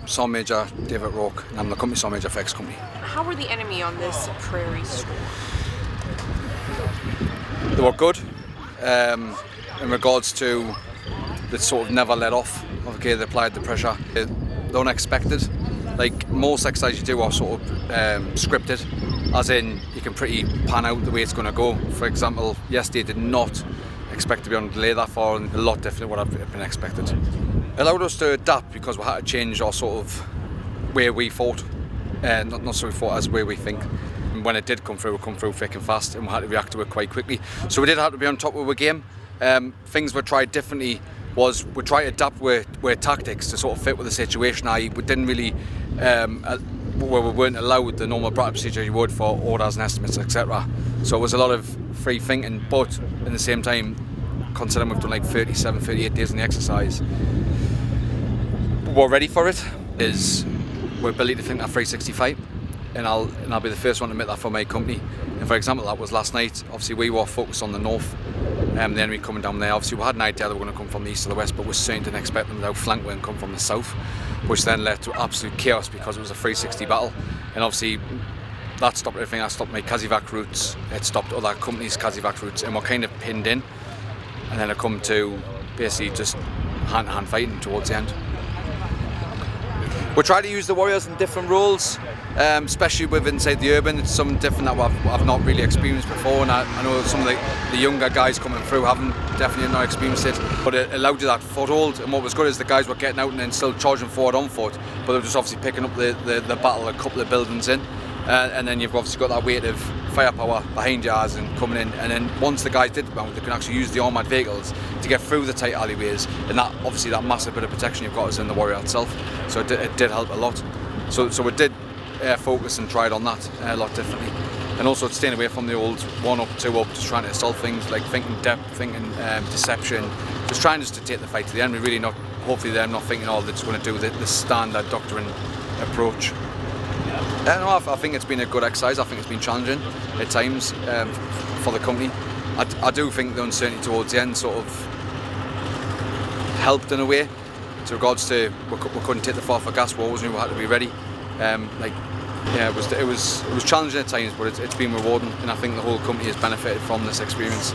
Sergeant Major David Rourke, and I'm the company Sergeant Major for X Company. How were the enemy on this prairie score? They were good in regards to they sort of never let off. Okay, they applied the pressure. They're unexpected. Like most exercises you do are sort of scripted, as in you can pretty pan out the way it's going to go. For example, yesterday I did not expect to be on delay that far, and a lot different than what I've been expected. It allowed us to adapt because we had to change our sort of way we fought, not so we fought as way we think. And when it did come through, it come through thick and fast, and we had to react to it quite quickly. So we did have to be on top of our game. Things we tried differently was we tried to adapt with tactics to sort of fit with the situation. We didn't really, where we weren't allowed the normal BATUS procedure you would for orders and estimates, etc. So it was a lot of free thinking, but at the same time, considering we've done like 37, 38 days in the exercise, we're ready for it. Is our ability to think that 365, and I'll be the first one to admit that for my company. And for example, that was last night. Obviously, we were focused on the north, the enemy coming down there. Obviously, we had an idea they were going to come from the east or the west, but we certainly didn't expect them to outflank and come from the south, which then led to absolute chaos because it was a 360 battle. And obviously, that stopped everything. That stopped my Kazivac routes. It stopped other companies' Kazivac routes, and we're kind of pinned in. And then it come to basically just hand-to-hand fighting towards the end. We try to use the warriors in different roles, especially with inside the urban. It's something different that I've not really experienced before, and I know some of the younger guys coming through haven't definitely not experienced it, but it allowed you that foothold. And what was good is the guys were getting out and then still charging forward on foot, but they were just obviously picking up the battle a couple of buildings in, and then you've obviously got that weight of firepower behind you as and coming in, and then once the guys did mount, they can actually use the armoured vehicles to get through the tight alleyways, and that obviously that massive bit of protection you've got is in the warrior itself, so it did help a lot. So we did focus and tried on that a lot differently, and also staying away from the old 1 up, 2 up, just trying to solve things like thinking depth, thinking deception, just trying to take the fight to the end. We're really not, hopefully they're not thinking, oh, they're just going to do the standard doctrine approach. No, I think it's been a good exercise. I think it's been challenging at times for the company. I do think the uncertainty towards the end sort of helped in a way, to regards to we couldn't take the foot off the gas walls, and we had to be ready. It was challenging at times, but it's been rewarding, and I think the whole company has benefited from this experience.